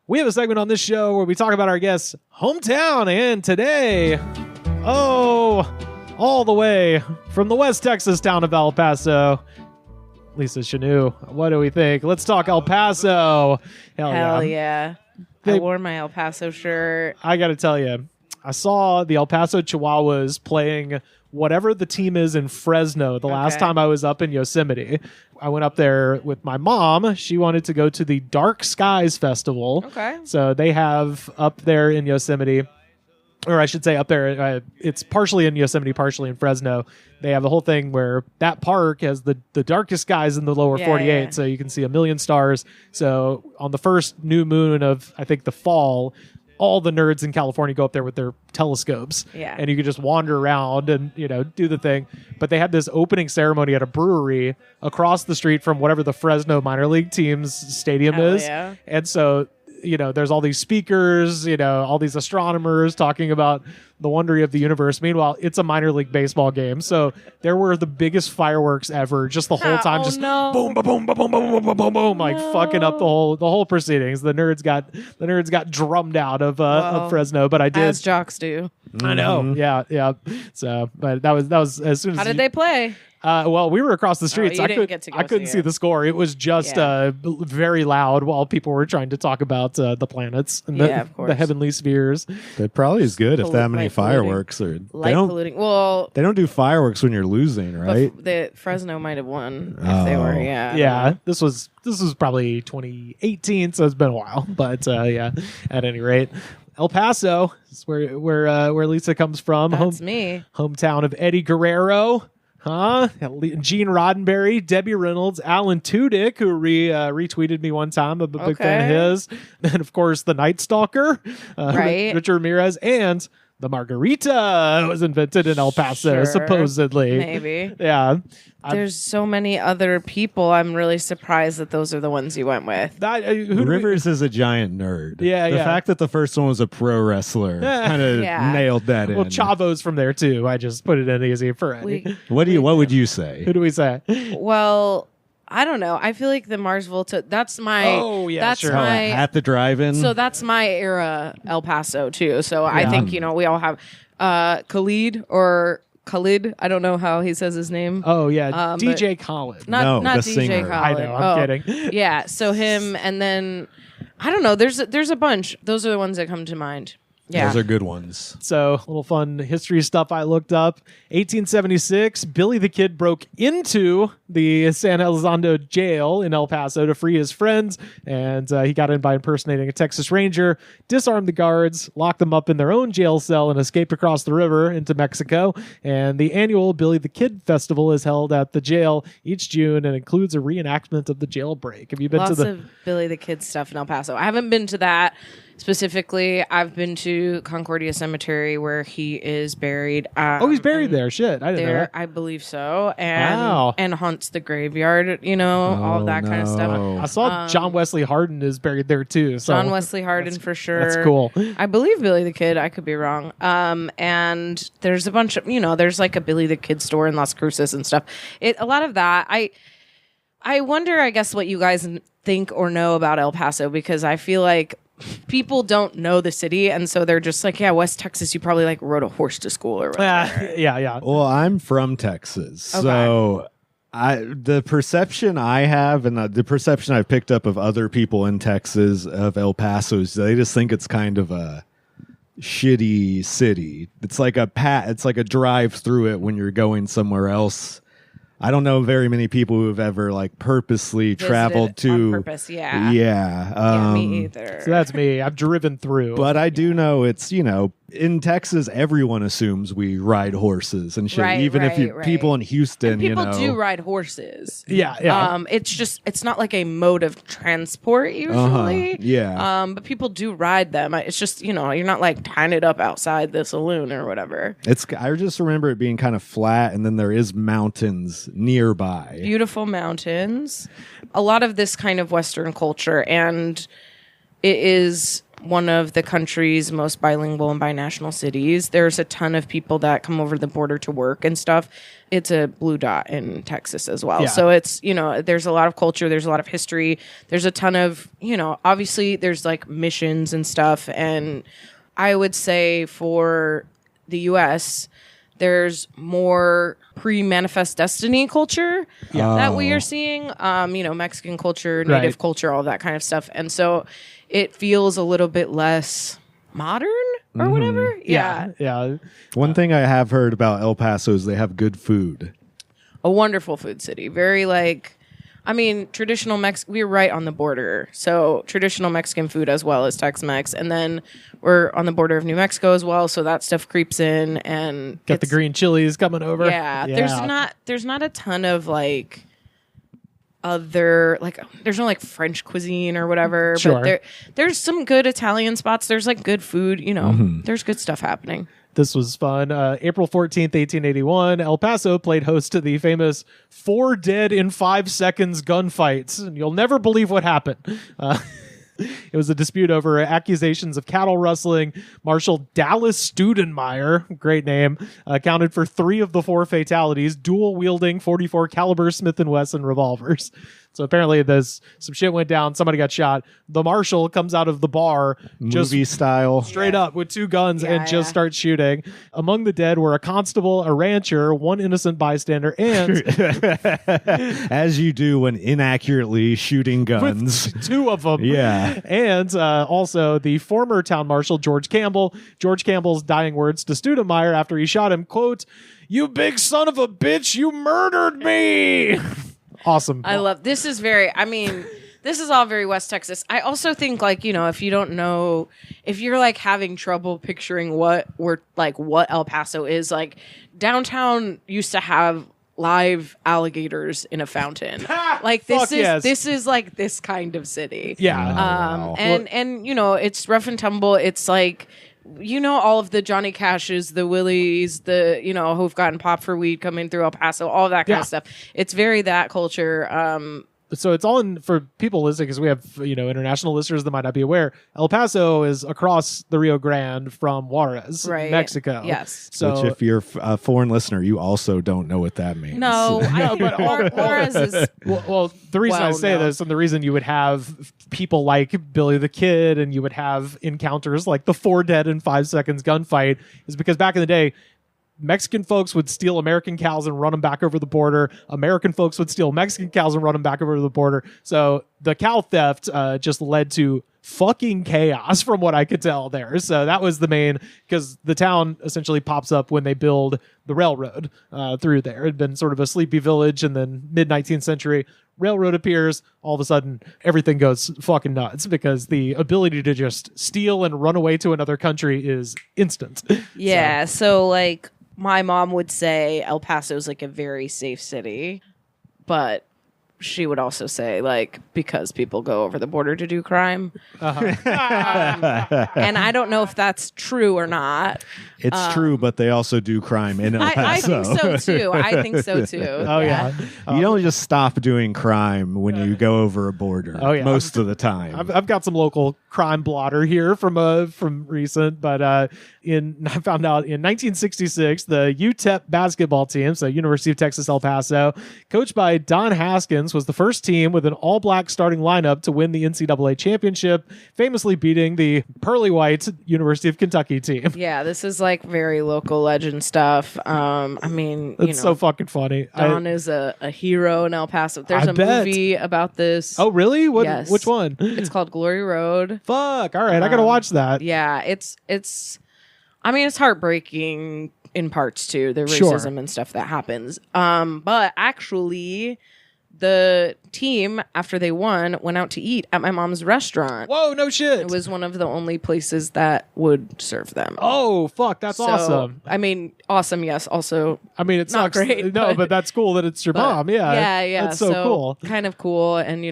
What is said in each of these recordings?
We have a segment on this show where we talk about our guest's hometown, and today, all the way from the West Texas town of El Paso, Lisa Chanoux, what do we think? Let's talk El Paso. Hell yeah. I wore my El Paso shirt. I got to tell you, I saw the El Paso Chihuahuas playing whatever the team is in Fresno the last time I was up in Yosemite. I went up there with my mom. She wanted to go to the Dark Skies Festival. Okay. So they have up there in Yosemite, or I should say up there, it's partially in Yosemite, partially in Fresno. They have the whole thing where that park has the darkest skies in the lower 48, so you can see 1 million stars. So on the first new moon of, I think, the fall, all the nerds in California go up there with their telescopes, and you can just wander around and, do the thing. But they had this opening ceremony at a brewery across the street from whatever the Fresno minor league team's stadium is. Yeah. And so, there's all these speakers, all these astronomers talking about the wonder of the universe. Meanwhile, it's a minor league baseball game. So there were the biggest fireworks ever, just the whole time, boom, boom, boom, boom, boom, boom, boom, boom, boom, like fucking up the whole proceedings. The nerds got drummed out of Fresno, but I did. As jocks do. I know. Yeah. So, but that was as soon as. How did they play? Well, we were across the street, so I couldn't see it. the score. It was just very loud while people were trying to talk about the planets and the heavenly spheres. It probably is good if that many fireworks are polluting. Well, they don't do fireworks when you're losing, right? The Fresno might have won if they were. Yeah. This was probably 2018, so it's been a while. But at any rate. El Paso is where Lisa comes from. That's me. Hometown of Eddie Guerrero. Gene Roddenberry, Debbie Reynolds, Alan Tudyk, who retweeted me one time. I'm a big fan of his. Then, of course, the Night Stalker, Richard Ramirez, and the margarita was invented in El Paso, supposedly. Maybe. Yeah. There's so many other people. I'm really surprised that those are the ones you went with. Rivers is a giant nerd. The fact that the first one was a pro wrestler kind of nailed that in. Well, Chavo's from there too. I just put it in easy for Eddie. What would you say? Who do we say? Well, I don't know. I feel like the Mars Volta. That's my. Oh yeah, that's sure. my at the drive-in. So that's my era, El Paso too. So I think we all have Khalid or Khalid. I don't know how he says his name. Oh yeah, DJ Khaled. Not the DJ singer. Khaled. I know. I'm kidding. Yeah. So him, and then I don't know. There's a bunch. Those are the ones that come to mind. Yeah. Those are good ones. So, a little fun history stuff I looked up. 1876, Billy the Kid broke into the San Elizondo jail in El Paso to free his friends, and he got in by impersonating a Texas Ranger, disarmed the guards, locked them up in their own jail cell, and escaped across the river into Mexico. And the annual Billy the Kid Festival is held at the jail each June and includes a reenactment of the jailbreak. Have you been to the... Lots of Billy the Kid stuff in El Paso. I haven't been to that. Specifically, I've been to Concordia Cemetery where he is buried. He's buried there. Shit, I didn't know that. I believe so. And haunts the graveyard, all of that kind of stuff. I saw John Wesley Hardin is buried there too. So John Wesley Hardin for sure. That's cool. I believe Billy the Kid. I could be wrong. And there's a bunch of, there's like a Billy the Kid store in Las Cruces and stuff. A lot of that. I wonder, I guess, what you guys think or know about El Paso, because I feel like people don't know the city, and so they're just like, West Texas, you probably like rode a horse to school or whatever. Yeah. Well, I'm from Texas, so the perception I have and the perception I've picked up of other people in Texas of El Paso is they just think it's kind of a shitty city. It's like a drive through it when you're going somewhere else. I don't know very many people who have ever purposely traveled to on purpose. Yeah. Me either. So that's me. I've driven through. But I do know it's, in Texas, everyone assumes we ride horses and shit. Even if people in Houston, and people do ride horses. Yeah. It's not like a mode of transport usually. Yeah. But people do ride them. It's just, you're not like tying it up outside the saloon or whatever. I just remember it being kind of flat, and then there is mountains nearby. Beautiful mountains. A lot of this kind of Western culture, and it is one of the country's most bilingual and binational cities. There's a ton of people that come over the border to work and stuff. It's a blue dot in Texas as well. Yeah. So it's, there's a lot of culture. There's a lot of history. There's a ton of, obviously there's like missions and stuff. And I would say for the U.S., there's more pre-manifest destiny culture that we are seeing, Mexican culture, native culture, all that kind of stuff. And so it feels a little bit less modern or whatever. Yeah. One thing I have heard about El Paso is they have good food. A wonderful food city. Very traditional we're right on the border. So traditional Mexican food as well as Tex-Mex. And then we're on the border of New Mexico as well. So that stuff creeps in and Got the green chilies coming over. Yeah. There's not a ton of there's no French cuisine or whatever. Sure. But there's some good Italian spots. There's good food, there's good stuff happening. This was fun. April 14th, 1881, El Paso played host to the famous 4 dead in 5 seconds gunfights. And you'll never believe what happened. It was a dispute over accusations of cattle rustling. Marshal Dallas Studenmeyer, great name, accounted for 3 of the 4 fatalities, dual-wielding 44 caliber Smith & Wesson revolvers. So apparently some shit went down. Somebody got shot. The marshal comes out of the bar, Movie style. straight up with 2 guns and just starts shooting. Among the dead were a constable, a rancher, 1 innocent bystander, and as you do when inaccurately shooting guns. with 2 of them. Yeah. And also the former town marshal, George Campbell. George Campbell's dying words to Studemeyer after he shot him, quote, "You big son of a bitch, you murdered me." Awesome. I love this. Is very, this is all very West Texas. I also think if you don't know, if you're having trouble picturing what El Paso is, downtown used to have live alligators in a fountain. This is this kind of city. Yeah. Wow. And it's rough and tumble. It's all of the Johnny Cashes, the Willies, who've gotten popped for weed coming through El Paso, all that kind of stuff. It's very that culture. So it's all in for people listening because we have international listeners that might not be aware. El Paso is across the Rio Grande from Juarez, Mexico. Yes. So which, if you're a foreign listener, you also don't know what that means. No, but Juarez is well, the reason I say this and the reason you would have people like Billy the Kid and you would have encounters like the 4 dead in 5 seconds gunfight is because back in the day, Mexican folks would steal American cows and run them back over the border. American folks would steal Mexican cows and run them back over the border. So the cow theft just led to fucking chaos from what I could tell there. So that was the main, because the town essentially pops up when they build the railroad through there. It had been sort of a sleepy village, and then mid-19th century, railroad appears. All of a sudden, everything goes fucking nuts because the ability to just steal and run away to another country is instant. Yeah, so my mom would say El Paso is a very safe city, but she would also say because people go over the border to do crime. And I don't know if that's true or not. It's true, but they also do crime in El Paso. I think so too. Oh yeah. You don't just stop doing crime when you go over a border. Oh, yeah. Most of the time. I've got some local crime blotter here from recent, but I found out in 1966 the UTEP basketball team, so University of Texas El Paso, coached by Don Haskins, was the first team with an all-black starting lineup to win the NCAA championship, famously beating the pearly white University of Kentucky team. Yeah, this is very local legend stuff. It's so fucking funny. Don is a hero in El Paso. There's a movie about this. Oh, really? Yes. Which one? It's called Glory Road. Fuck. All right, I gotta watch that. Yeah, it's heartbreaking in parts too, the racism and stuff that happens. But actually, the team, after they won, went out to eat at my mom's restaurant. Whoa, no shit. It was one of the only places that would serve them. Oh, fuck, that's awesome. Awesome, yes. Also, it not sucks. great. No, but that's cool that it's your mom. Yeah. Yeah. That's so cool. Kind of cool. And,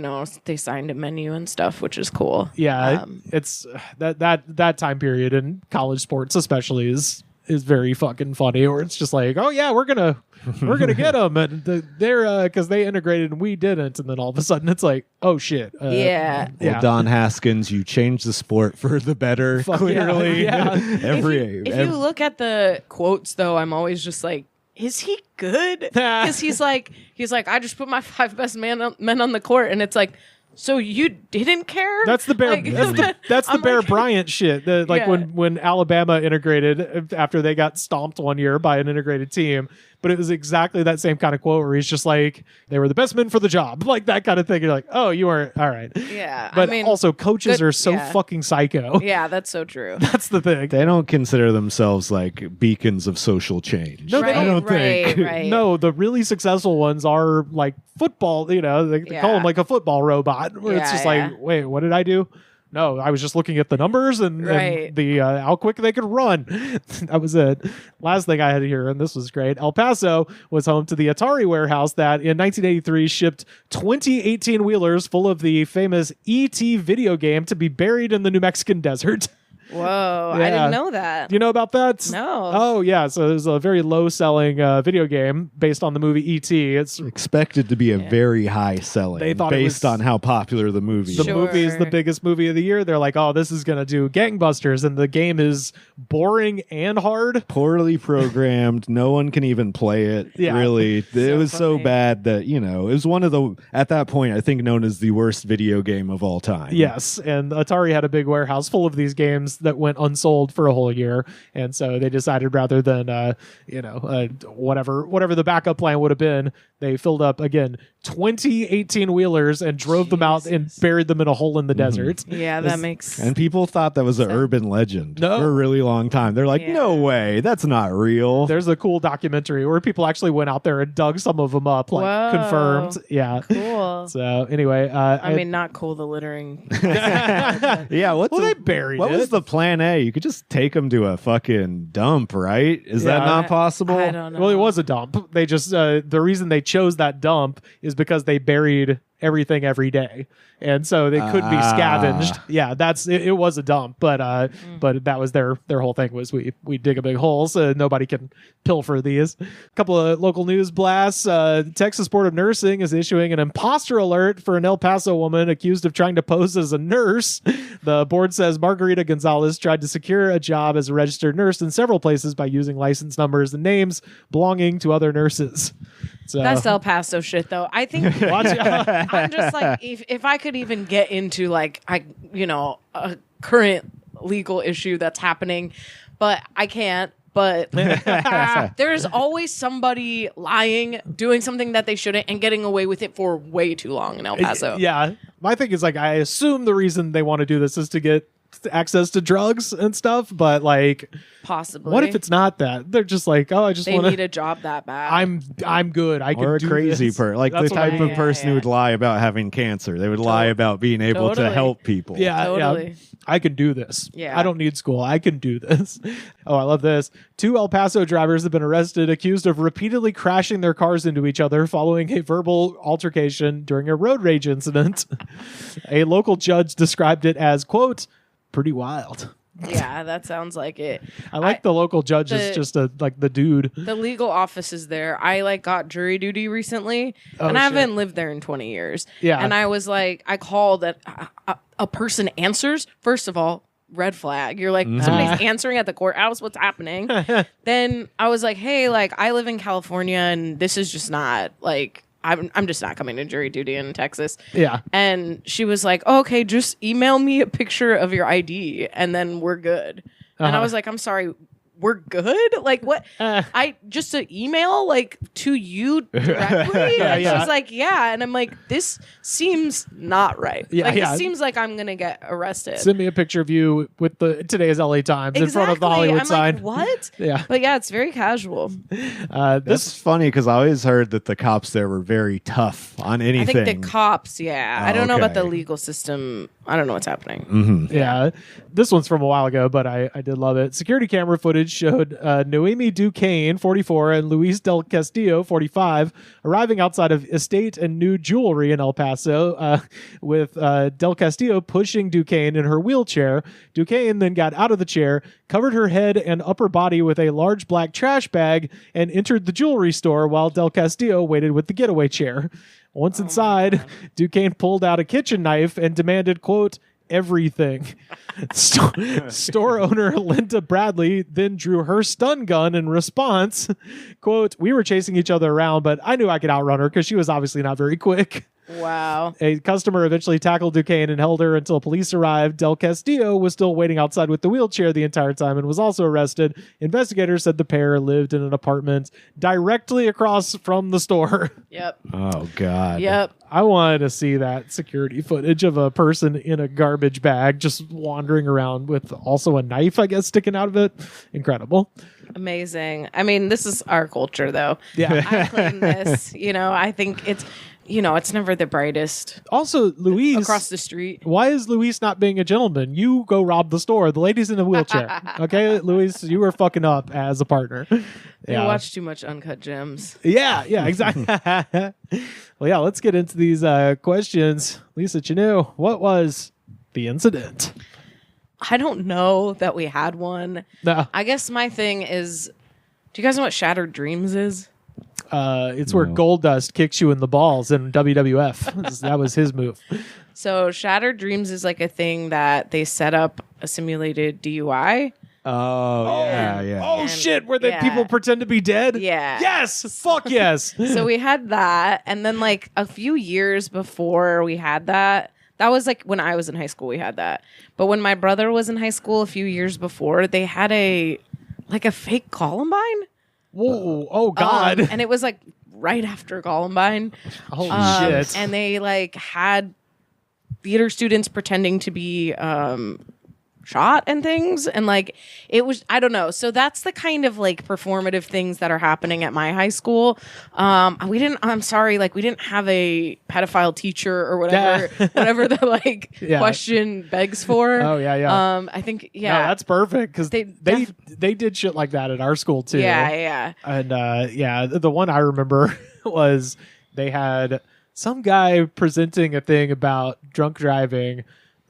they signed a menu and stuff, which is cool. Yeah. It's that time period in college sports especially is is very fucking funny. Or it's just like, oh yeah, we're gonna get them, and they're because they integrated and we didn't, and then all of a sudden it's like, oh shit. Yeah. Well, Don Haskins, you changed the sport for the better. Fuck Clearly, yeah. If you look at the quotes, though, I'm always just like, is he good? Because he's like, I just put my 5 best men on the court, and it's like, so you didn't care? That's the Bear. Like, that's the Bear like, Bryant shit. When Alabama integrated after they got stomped one year by an integrated team. But it was exactly that same kind of quote where he's just like, they were the best men for the job, like that kind of thing. You're like, oh, you weren't all right. Yeah, but also coaches are so yeah. fucking psycho. Yeah, that's so true. That's the thing. They don't consider themselves like beacons of social change. No, right, I don't right, think. Right. No, the really successful ones are like football. They call them like a football robot, where it's just like, wait, what did I do? No, I was just looking at the numbers and the how quick they could run. That was it. Last thing I had here, and this was great. El Paso was home to the Atari warehouse that in 1983 shipped 20 18-wheelers full of the famous E.T. video game to be buried in the New Mexican desert. Whoa, Yeah. I didn't know that. Do you know about that? No. Oh, yeah. So there's a very low-selling video game based on the movie E.T. It's expected to be a very high selling They thought based on how popular the movie the is. Sure. movie is the biggest movie of the year. They're like, oh, this is going to do gangbusters. And the game is boring and hard. Poorly programmed. No one can even play it. Yeah. Really. It was so funny. bad that, it was one of the, at that point, I think known as the worst video game of all time. Yes. And Atari had a big warehouse full of these games that went unsold for a whole year. And so they decided rather than, whatever the backup plan would have been, they filled up, again, 20 18-wheelers and drove them out and buried them in a hole in the desert. Yeah, that makes And people thought that was an urban legend No. for a really long time. They're like, Yeah. no way, that's not real. There's a cool documentary where people actually went out there and dug some of them up, like Whoa. confirmed. Yeah. cool. So anyway, I mean, not cool, the littering. Yeah, they buried what it. was the plan A? You could just take them to a fucking dump, right? Is that Yeah. not possible? I don't know. Well, it was a dump. They just the reason they chose that dump is because they buried everything every day, and so they could be scavenged. Yeah, that's it. It was a dump, but that was their whole thing was we dig a big hole so nobody can pilfer these. A couple of local news blasts. The Texas Board of Nursing is issuing an imposter alert for an El Paso woman accused of trying to pose as a nurse. The board says Margarita Gonzalez tried to secure a job as a registered nurse in several places by using license numbers and names belonging to other nurses. So That's El Paso shit, though. I think I'm just like, if I could even get into like a current legal issue that's happening, but I can't. But there's always somebody lying, doing something that they shouldn't, and getting away with it for way too long in El Paso. Yeah, my thing is like I assume the reason they want to do this is to get access to drugs and stuff, but like Possibly. what if it's not that? They're just like, oh, I just they want need a job that bad? I'm good. I can Or a do crazy this. person, like That's the what I type mean. of person who would lie about having cancer. They would lie about being able to Totally. help people. Yeah, Totally. yeah. I can do this. Yeah. I don't need school. I can do this. Oh, I love this. 2 El Paso drivers have been arrested accused of repeatedly crashing their cars into each other following a verbal altercation during a road rage incident. A local judge described it as, quote, pretty wild. Yeah, that sounds like it. I like the local judge is just the dude. The legal office is there. I got jury duty recently, and I shit. haven't lived there in 20 years. Yeah. And I was like, I called a person answers. First of all, red flag. You're like, somebody's answering at the courthouse. What's happening? Then I was like, hey, I live in California, and this is just not I'm just not coming to jury duty in Texas. Yeah. And she was like, oh, okay, just email me a picture of your ID and then we're good. And I was like, I'm sorry, we're good? Like what? I just an email to you directly? Yeah, And yeah. she's like, yeah. And I'm like, this seems not right. Yeah, yeah. It seems like I'm going to get arrested. Send me a picture of you with today's LA Times in front of the Hollywood I'm sign. like, what? Yeah. But yeah, it's very casual. That's funny because I always heard that the cops there were very tough on I anything. think the cops, yeah. Oh, I don't know about the okay. legal system. I don't know what's happening. Mm-hmm. Yeah. This one's from a while ago, but I did love it. Security camera footage footage showed Noemi Duquesne, 44, and Luis Del Castillo, 45, arriving outside of Estate and New Jewelry in El Paso, with Del Castillo pushing Duquesne in her wheelchair. Duquesne then got out of the chair, covered her head and upper body with a large black trash bag, and entered the jewelry store while Del Castillo waited with the getaway chair. Once inside, Duquesne pulled out a kitchen knife and demanded, quote, everything. Store owner Linda Bradley then drew her stun gun in response. Quote, we were chasing each other around, but I knew I could outrun her because she was obviously not very quick. Wow. A customer eventually tackled Duquesne and held her until police arrived. Del Castillo was still waiting outside with the wheelchair the entire time and was also arrested. Investigators said the pair lived in an apartment directly across from the store. Yep. Oh, God. Yep. I wanted to see that security footage of a person in a garbage bag just wandering around with also a knife, I guess, sticking out of it. Incredible. Amazing. I mean, this is our culture, though. Yeah. I claim this. I think it's, it's never the brightest. Also, Luis. Across the street. Why is Luis not being a gentleman? You go rob the store. The lady's in a wheelchair. Okay, Luis, you were fucking up as a partner. You watch too much Uncut Gems. Yeah, exactly. Well, yeah, let's get into these questions. Lisa Chanoux, what was the incident? I don't know that we had one. No. I guess my thing is, do you guys know what Shattered Dreams is? It's where Goldust kicks you in the balls in WWF. That was his move. So Shattered Dreams is like a thing that they set up a simulated DUI. Oh, yeah. Oh, And- shit, where the yeah. people pretend to be dead? Yeah. Yes! Fuck yes! So we had that. And then like a few years before we had that was like when I was in high school, we had that. But when my brother was in high school a few years before, they had a fake Columbine. Whoa, oh God. And it was like right after Columbine. Holy shit. And they like had theater students pretending to be shot and things. And like it was, I don't know. So that's the kind of like performative things that are happening at my high school. I'm sorry, like we didn't have a pedophile teacher or whatever, whatever the like question begs for. Oh, yeah. I think, No, that's perfect because they did shit like that at our school too. Yeah. And the one I remember was they had some guy presenting a thing about drunk driving.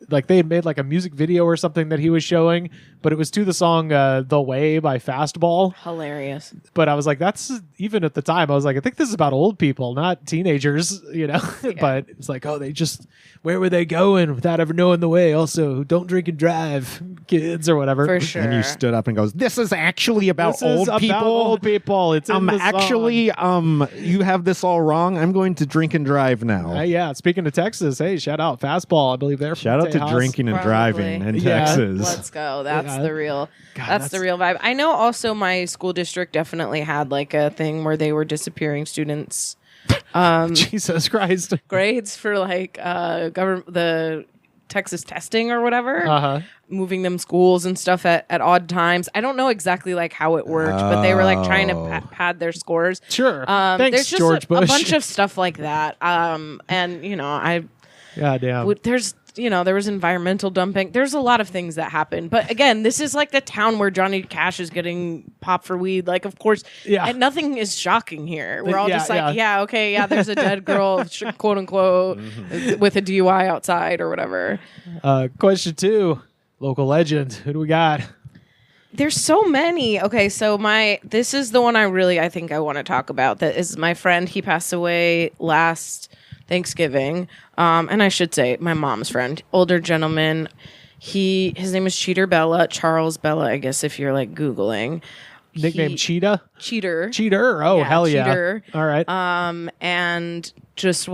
Like they had made like a music video or something that he was showing, but it was to the song "The Way" by Fastball. Hilarious. But I was like, that's even at the time, I was like, I think this is about old people, not teenagers, But it's like, oh, they just, where were they going without ever knowing the way? Also, don't drink and drive, kids, or whatever. For sure. And you stood up and goes, this is actually about This is old people. about old people. It's in the actually, song. you have this all wrong. I'm going to drink and drive now. Yeah. Speaking of Texas, hey, shout out Fastball. I believe they're from Shout out to Tejas. drinking and driving in Yeah. Texas. Let's go. That's the real. God, that's the real vibe. I know. Also, my school district definitely had like a thing where they were disappearing students' Jesus Christ. grades for like the Texas testing or whatever. Moving them schools and stuff at odd times. I don't know exactly like how it worked, but they were like trying to pad their scores. Sure. There's Thanks, just George a Bush. bunch of stuff like that. And God damn. there's there was environmental dumping. There's a lot of things that happen. But again, this is like the town where Johnny Cash is getting popped for weed. Like, of course, and nothing is shocking here. We're all just like, there's a dead girl, quote unquote, with a DUI outside or whatever. Question 2, local legend. Who do we got? There's so many. Okay, so this is the one I think I want to talk about. That is my friend. He passed away last Thanksgiving. And I should say my mom's friend, older gentleman. His name is Cheater Bella, Charles Bella, I guess if you're like Googling. Nickname Cheetah? Cheater. Cheater? Oh, Yeah, hell yeah. Cheater. All right. And just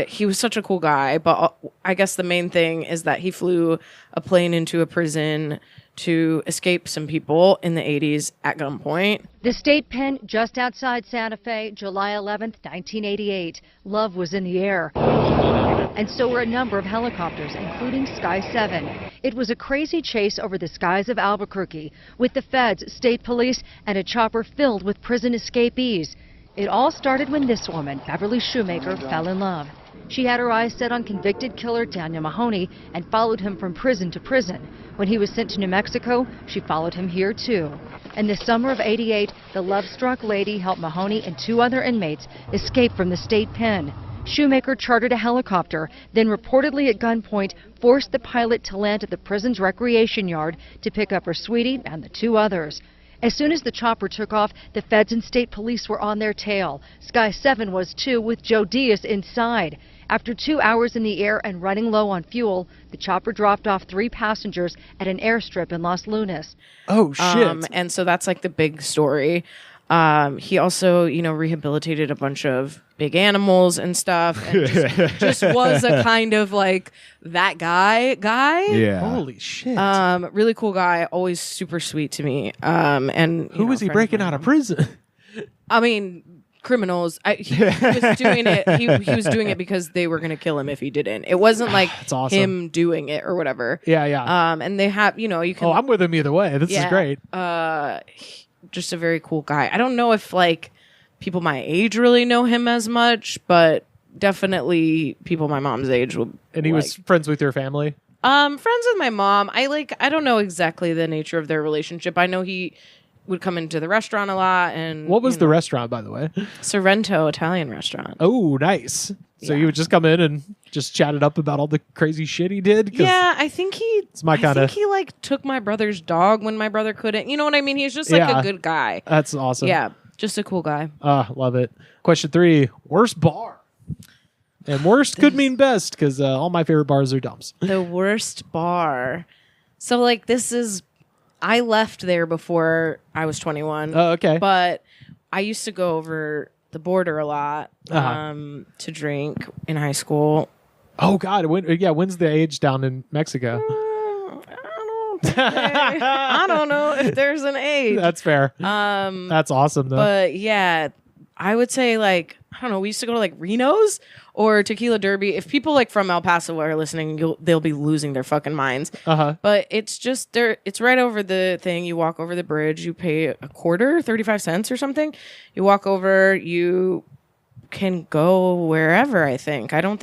he was such a cool guy. But I guess the main thing is that he flew a plane into a prison to escape some people in the 80s at gunpoint. The state pen just outside Santa Fe, July 11th, 1988. Love was in the air. And so were a number of helicopters, including Sky 7. It was a crazy chase over the skies of Albuquerque, with the feds, state police, and a chopper filled with prison escapees. It all started when this woman, Beverly Shoemaker, fell in love. She had her eyes set on convicted killer Daniel Mahoney and followed him from prison to prison. When he was sent to New Mexico, she followed him here too. In the summer of '88, the love-struck lady helped Mahoney and 2 other inmates escape from the state pen. Shoemaker chartered a helicopter, then reportedly at gunpoint forced the pilot to land at the prison's recreation yard to pick up her sweetie and the 2 others. As soon as the chopper took off, the feds and state police were on their tail. Sky 7 was too, with Joe Diaz inside. After 2 hours in the air and running low on fuel, the chopper dropped off 3 passengers at an airstrip in Los Lunas. Oh, shit. And so that's like the big story. He also, rehabilitated a bunch of big animals and stuff, and just was a kind of like that guy. Yeah. Holy shit. Really cool guy, always super sweet to me. And Who was he breaking out of prison? I mean, criminals. He was doing it. He was doing it because they were going to kill him if he didn't. It wasn't like That's awesome. him doing it or whatever. Yeah. And they have, you can. Oh, I'm with him either way. This is great. Just a very cool guy. I don't know if like people my age really know him as much, but definitely people my mom's age will. And he was friends with your family? Friends with my mom. I don't know exactly the nature of their relationship. I know he would come into the restaurant a lot. And what was the restaurant, by the way? Sorrento Italian restaurant. Oh, nice. So you would just come in and just chat it up about all the crazy shit he did? Yeah, I think he. It's my kind of. I think he like took my brother's dog when my brother couldn't. You know what I mean? He's just like a good guy. That's awesome. Yeah, just a cool guy. Love it. Question 3: worst bar. And worst could mean best because all my favorite bars are dumps. The worst bar. So like this is. I left there before I was 21. Oh, okay. But I used to go over the border a lot to drink in high school. Oh God! When's the age down in Mexico? I don't know if there's an age. That's fair. That's awesome though. But yeah, I would say like I don't know. We used to go to like Reno's or Tequila Derby. If people like from El Paso are listening, they'll be losing their fucking minds. But it's just there. It's right over the thing. You walk over the bridge. You pay a quarter, 35 cents or something. You walk over. You can go wherever. I think. I don't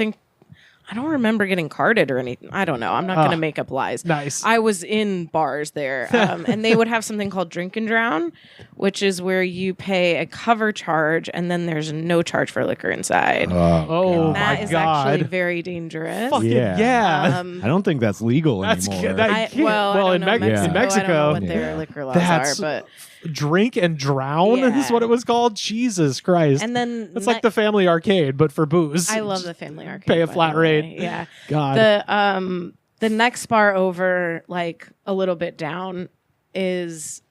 remember getting carded or anything. I don't know. I'm not going to make up lies. Nice. I was in bars there, and they would have something called Drink and Drown, which is where you pay a cover charge, and then there's no charge for liquor inside. Oh, That my is God. actually very dangerous. Fucking yeah. I don't think that's legal anymore. I don't know in Mexico, I don't know what their liquor laws are, but Drink and Drown is what it was called. Jesus Christ! and then it's like the family arcade, but for booze. I love the family arcade. Pay a by flat the way. rate. Yeah. God. The next bar over, like a little bit down, is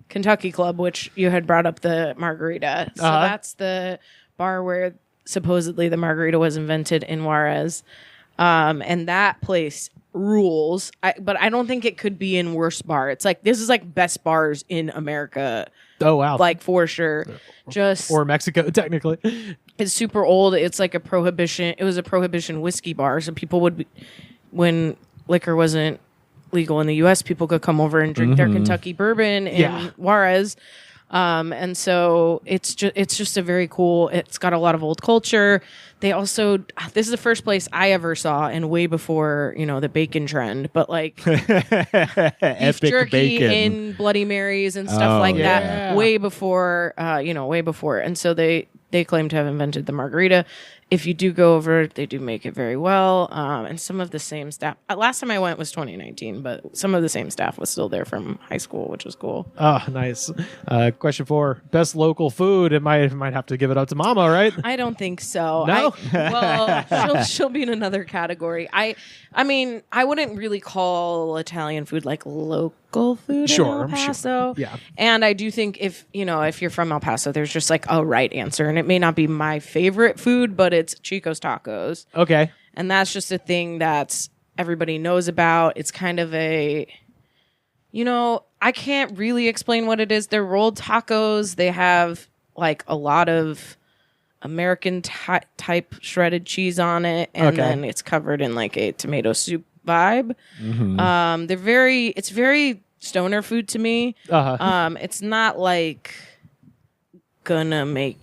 Kentucky Club, which you had brought up the margarita. So that's the bar where supposedly the margarita was invented in Juarez, and that place rules. But I don't think it could be in worst bar. It's like this is like best bars in America. Oh wow! Like for sure. Just or Mexico, technically. It's super old. It's like it was a prohibition whiskey bar. So people would be, when liquor wasn't legal in the U.S., people could come over and drink their Kentucky bourbon in Juarez. And so it's just a very cool, it's got a lot of old culture. They also, this is the first place I ever saw, and way before, the bacon trend, but like beef jerky in Bloody Marys and stuff like that, way before, way before. And so they claim to have invented the margarita. If you do go over, they do make it very well. And some of the same staff. Last time I went was 2019, but some of the same staff was still there from high school, which was cool. Oh, nice. Question 4: best local food. It might have to give it up to Mama, right? I don't think so. No. She'll be in another category. I mean, I wouldn't really call Italian food like local food in El Paso. Sure. Yeah. And I do think if you're from El Paso, there's just like a right answer, and it may not be my favorite food, but it's Chico's Tacos. Okay. And that's just a thing that everybody knows about. It's kind of a, I can't really explain what it is. They're rolled tacos. They have like a lot of American type shredded cheese on it, and then it's covered in like a tomato soup vibe. It's very stoner food to me. It's not like gonna make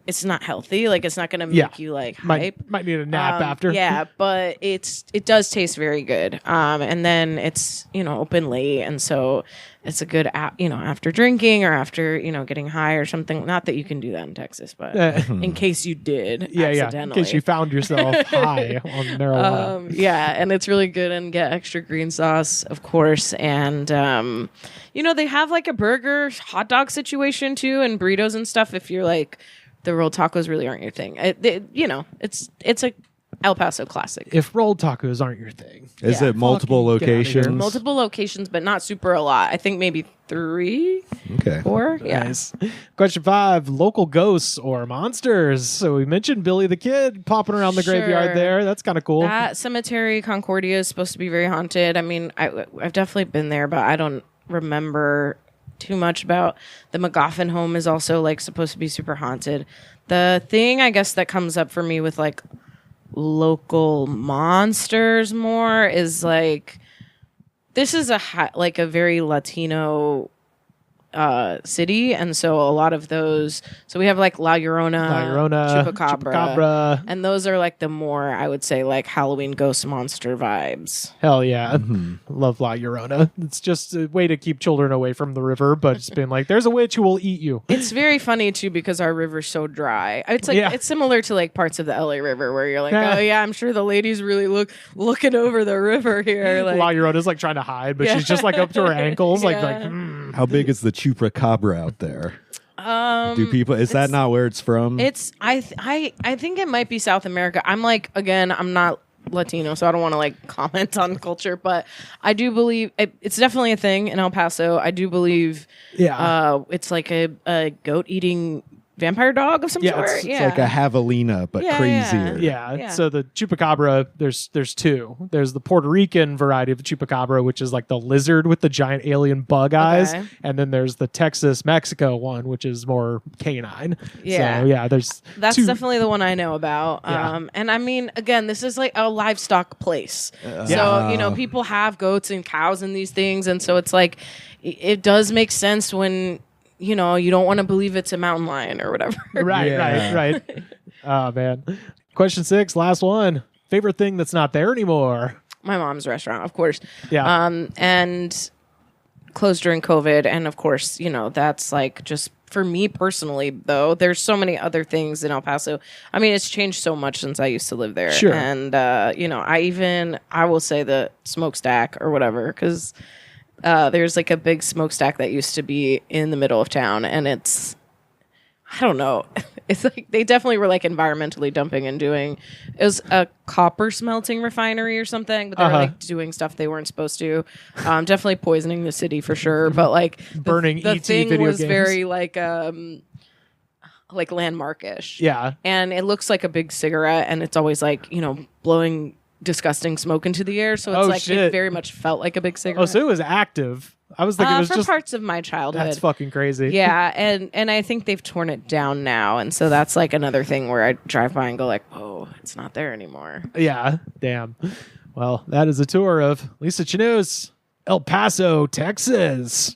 it's not healthy. Like it's not gonna make you like hype. Might need a nap after. Yeah, but it does taste very good. And then it's, open late, and so it's a good after drinking or after, getting high or something. Not that you can do that in Texas, but in case you did accidentally. In case you found yourself high on marijuana. And it's really good, and get extra green sauce, of course. And they have like a burger hot dog situation too, and burritos and stuff. If you're like, the rolled tacos really aren't your thing, it's a El Paso classic. If rolled tacos aren't your thing, is it multiple locations? Multiple locations, but not super a lot. I think maybe 3, 4. Yeah. Nice. Question 5: local ghosts or monsters. So we mentioned Billy the Kid popping around the graveyard there. That's kind of cool. That cemetery, Concordia, is supposed to be very haunted. I mean, I've definitely been there, but I don't remember too much about. The McGoffin home is also like supposed to be super haunted. The thing I guess that comes up for me with like local monsters more is like, this is a very Latino city, and so a lot of those, so we have like La Llorona, Chupacabra, and those are like the more, I would say, like Halloween ghost monster vibes. Hell yeah. Love La Llorona. It's just a way to keep children away from the river, but it's been like, there's a witch who will eat you. It's very funny too, because our river's so dry. It's like it's similar to like parts of the LA River where you're like, oh yeah, I'm sure the ladies really looking over the river here. Like, La Llorona's like trying to hide, but she's just like up to her ankles. How big is the Chupacabra out there? Do people? Is that not where it's from? It's I think it might be South America. I'm like, again, I'm not Latino, so I don't want to like comment on culture, but I do believe it's definitely a thing in El Paso. I do believe, it's like a goat eating vampire dog of some sort. It's like a javelina, but crazier. Yeah. So the Chupacabra, there's two. There's the Puerto Rican variety of the Chupacabra, which is like the lizard with the giant alien bug eyes, and then there's the Texas Mexico one, which is more canine. So that's definitely the one I know about. And I mean, again, this is like a livestock place, so people have goats and cows and these things, and so it's like it does make sense when you don't want to believe it's a mountain lion or whatever. Right. Oh, man. Question 6, last one. Favorite thing that's not there anymore? My mom's restaurant, of course. Yeah. And closed during COVID. And of course, that's like just for me personally, though, there's so many other things in El Paso. I mean, it's changed so much since I used to live there. Sure. And, I will say the smokestack or whatever, because there's like a big smokestack that used to be in the middle of town, and I don't know. It's like they definitely were like environmentally dumping and it was a copper smelting refinery or something, but they were like doing stuff they weren't supposed to. Definitely poisoning the city for sure. But like burning the ET thing video was games. very like landmarkish. Yeah. And it looks like a big cigarette, and it's always like, blowing disgusting smoke into the air, so it's it very much felt like a big cigarette. Oh, so it was active. I was thinking it was for just parts of my childhood. That's fucking crazy. Yeah, and I think they've torn it down now, and so that's like another thing where I drive by and go like, oh, it's not there anymore. Yeah, damn. Well, that is a tour of Lisa Chanoux, El Paso, Texas.